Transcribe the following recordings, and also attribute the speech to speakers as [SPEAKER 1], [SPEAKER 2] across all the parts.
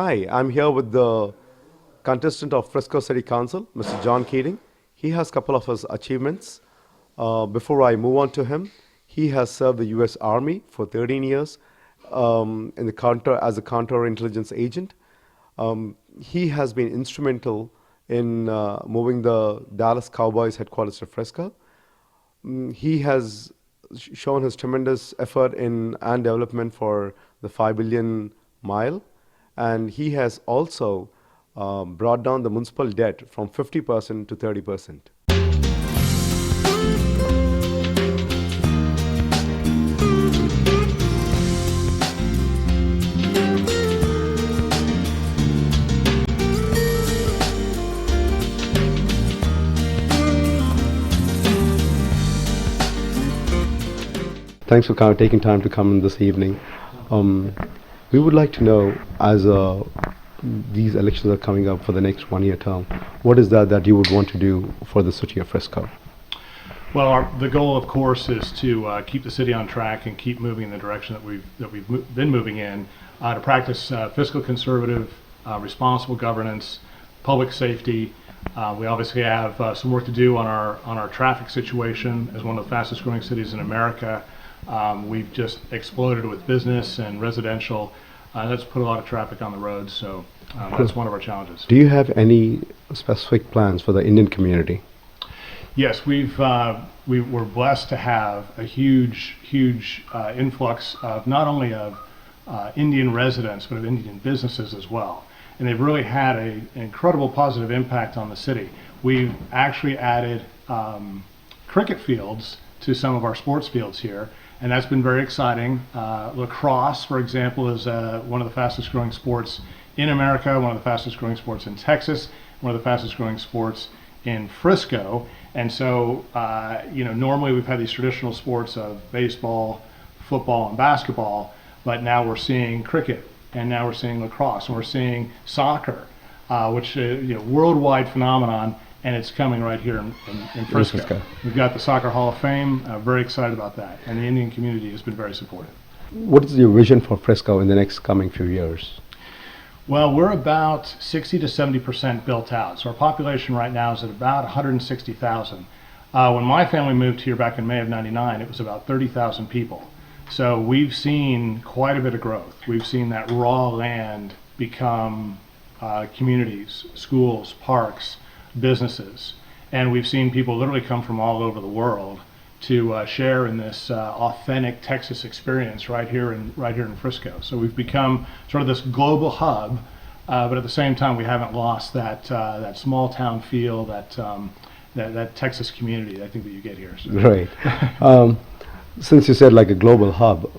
[SPEAKER 1] Hi, I'm here with the contestant of Frisco City Council, Mr. John Keating. He has a couple of his achievements. Before I move on to him, he has served the U.S. Army for 13 years in the as a counterintelligence agent. He has been instrumental in moving the Dallas Cowboys headquarters to Frisco. He has shown his tremendous effort in and development for the 5 billion mile, and he has also brought down the municipal debt from 50% to 30%. Thanks for taking time to come in this evening. We would like to know, as these elections are coming up for the next 1-year term, what is that you would want to do for the city of Frisco?
[SPEAKER 2] Well, the goal, of course, is to keep the city on track and keep moving in the direction that we've been moving in, to practice fiscal conservative, responsible governance, public safety. We obviously have some work to do on our traffic situation as one of the fastest growing cities in America. We've just exploded with business and residential. That's put a lot of traffic on the road, so that's one of our challenges.
[SPEAKER 1] Do you have any specific plans for the Indian community?
[SPEAKER 2] Yes, we're blessed to have a huge influx of not only of Indian residents, but of Indian businesses as well. And they've really had an incredible positive impact on the city. We've actually added cricket fields to some of our sports fields here, and that's been very exciting. Lacrosse, for example, is one of the fastest growing sports in America, one of the fastest growing sports in Texas, one of the fastest growing sports in Frisco. And so, normally we've had these traditional sports of baseball, football, and basketball, but now we're seeing cricket, and now we're seeing lacrosse, and we're seeing soccer, which is a worldwide phenomenon. And it's coming right here in Frisco. We've got the Soccer Hall of Fame, very excited about that. And the Indian community has been very supportive.
[SPEAKER 1] What is your vision for Frisco in the next coming few years?
[SPEAKER 2] Well, we're about 60 to 70% built out. So our population right now is at about 160,000. When my family moved here back in May of '99, it was about 30,000 people. So we've seen quite a bit of growth. We've seen that raw land become communities, schools, parks, businesses, and we've seen people literally come from all over the world to share in this authentic Texas experience right here in Frisco. So we've become sort of this global hub, but at the same time we haven't lost that small town feel, that Texas community I think that you get here. So.
[SPEAKER 1] Right. Since you said like a global hub,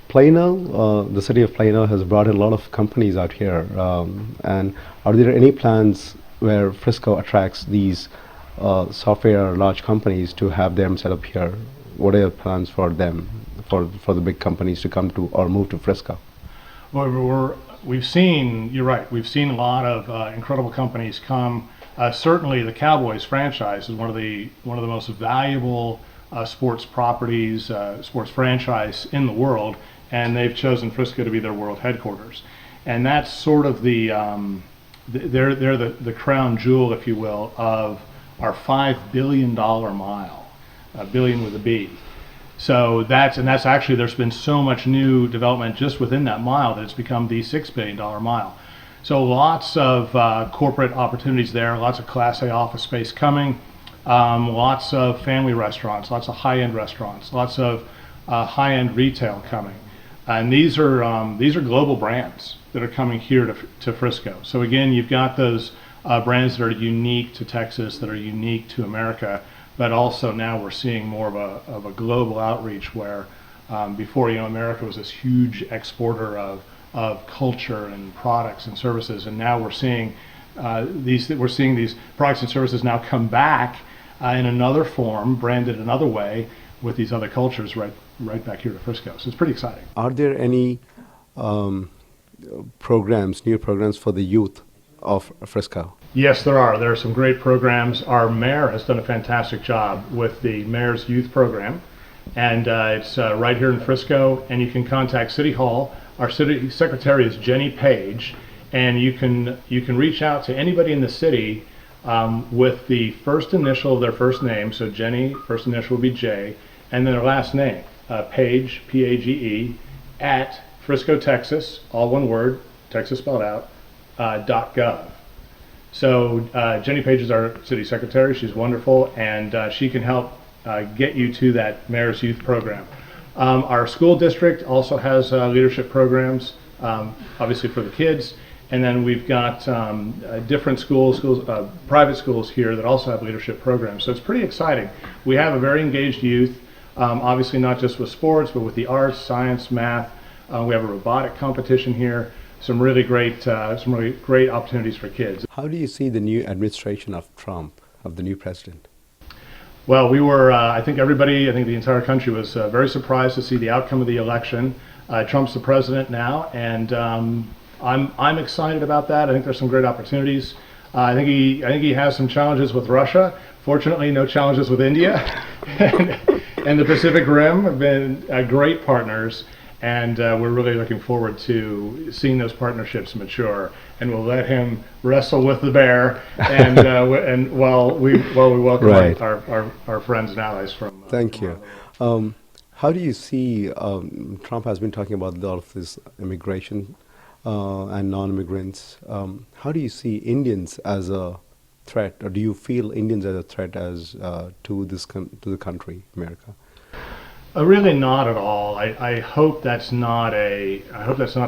[SPEAKER 1] Plano, the city of Plano has brought in a lot of companies out here, and are there any plans where Frisco attracts these software large companies to have them set up here? What are your plans for them, for the big companies to come to or move to Frisco?
[SPEAKER 2] Well, we've seen, you're right, we've seen a lot of incredible companies come. Certainly the Cowboys franchise is one of the most valuable sports properties, sports franchise in the world, and they've chosen Frisco to be their world headquarters. And that's sort of they're the crown jewel, if you will, of our $5 billion mile, billion with a B. So that's actually, there's been so much new development just within that mile that it's become the $6 billion mile. So lots of corporate opportunities there, lots of Class A office space coming, lots of family restaurants, lots of high-end restaurants, lots of high-end retail coming. And these are global brands that are coming here to Frisco. So again, you've got those brands that are unique to Texas, that are unique to America, but also now we're seeing more of a global outreach where before, America was this huge exporter of culture and products and services, and now we're seeing these products and services now come back in another form, branded another way, with these other cultures right back here to Frisco. So it's pretty exciting.
[SPEAKER 1] Are there any new programs for the youth of Frisco?
[SPEAKER 2] Yes, there are. There are some great programs. Our mayor has done a fantastic job with the Mayor's Youth Program, and it's right here in Frisco, and you can contact City Hall. Our city secretary is Jenny Page, and you can reach out to anybody in the city with the first initial of their first name. So Jenny, first initial will be J, and then their last name, Page, P-A-G-E, at Frisco, Texas, all one word, Texas spelled out, .gov. So Jenny Page is our city secretary. She's wonderful, and she can help get you to that Mayor's Youth Program. Our school district also has leadership programs, obviously for the kids, and then we've got different schools, private schools here that also have leadership programs. So it's pretty exciting. We have a very engaged youth, obviously not just with sports, but with the arts, science, math. We have a robotic competition here. Some really great opportunities for kids.
[SPEAKER 1] How do you see the new administration of Trump, of the new president?
[SPEAKER 2] Well, we were, I think the entire country was very surprised to see the outcome of the election. Trump's the president now, and I'm excited about that. I think there's some great opportunities. I think he has some challenges with Russia. Fortunately, no challenges with India. and the Pacific Rim have been great partners. And we're really looking forward to seeing those partnerships mature. And we'll let him wrestle with the bear, and while we welcome
[SPEAKER 1] right.
[SPEAKER 2] our friends and allies from.
[SPEAKER 1] Thank you. How do you see Trump has been talking about a lot of this immigration and non-immigrants? How do you see Indians as a threat, or do you feel Indians as a threat as to the country, America?
[SPEAKER 2] Really not at all. I hope that's not a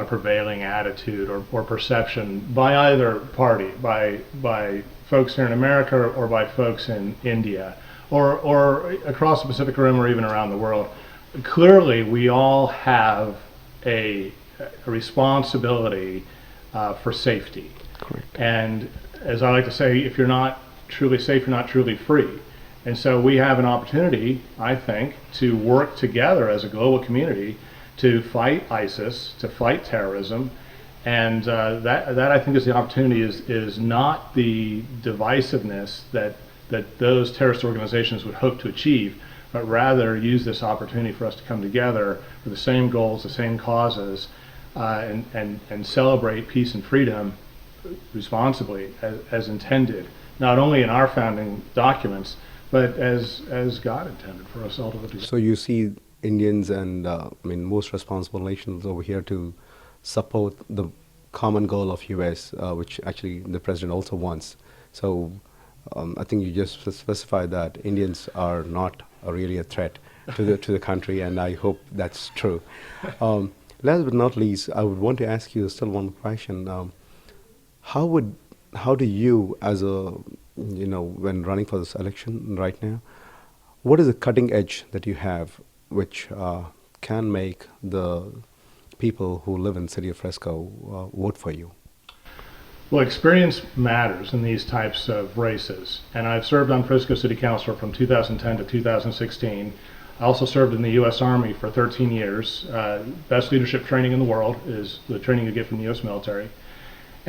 [SPEAKER 2] prevailing attitude or perception by either party, by folks here in America or by folks in India or across the Pacific Rim or even around the world. Clearly, we all have a responsibility for safety.
[SPEAKER 1] Correct.
[SPEAKER 2] And as I like to say, if you're not truly safe, you're not truly free. And so we have an opportunity, I think, to work together as a global community to fight ISIS, to fight terrorism, and that I think is the opportunity. Is not the divisiveness that those terrorist organizations would hope to achieve, but rather use this opportunity for us to come together for the same goals, the same causes, and celebrate peace and freedom responsibly as intended, not only in our founding documents, but as God intended for us all to live together.
[SPEAKER 1] So you see Indians and most responsible nations over here to support the common goal of U.S., which actually the president also wants. So I think you just specified that Indians are not really a threat to the country, and I hope that's true. Last but not least, I would want to ask you still one question. How do you, as a when running for this election right now, what is the cutting edge that you have which can make the people who live in the city of Frisco vote for you?
[SPEAKER 2] Well, experience matters in these types of races, and I've served on Frisco City Council from 2010 to 2016. I also served in the U.S. Army for 13 years. Best leadership training in the world is the training you get from the U.S. military.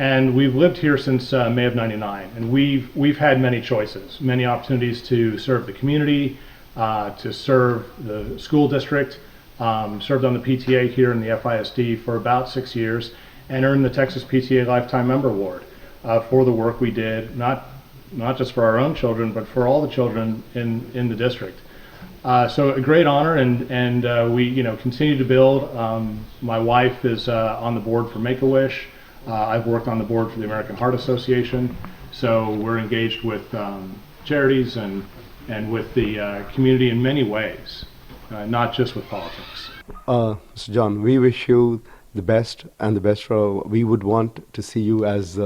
[SPEAKER 2] And we've lived here since May of '99, and we've had many choices, many opportunities to serve the community, to serve the school district, served on the PTA here in the FISD for about 6 years, and earned the Texas PTA Lifetime Member Award for the work we did, not just for our own children, but for all the children in the district. So a great honor, and we continue to build. My wife is on the board for Make-A-Wish. I've worked on the board for the American Heart Association, so we're engaged with charities and with the community in many ways, not just with politics.
[SPEAKER 1] Mr. John, we wish you the best and the best for. We would want to see you as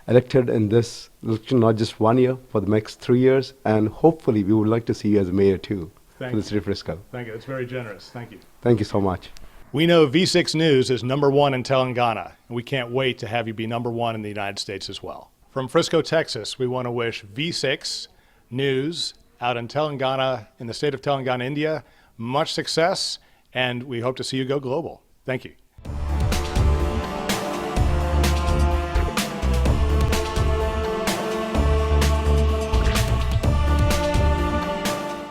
[SPEAKER 1] elected in this election, not just 1 year, for the next 3 years, and hopefully we would like to see you as a mayor too for the city of Frisco.
[SPEAKER 2] Thank you. It's very generous. Thank you.
[SPEAKER 1] Thank you so much.
[SPEAKER 2] We know V6 News is #1 in Telangana, and we can't wait to have you be #1 in the United States as well. From Frisco, Texas, we want to wish V6 News out in Telangana, in the state of Telangana, India, much success, and we hope to see you go global. Thank you.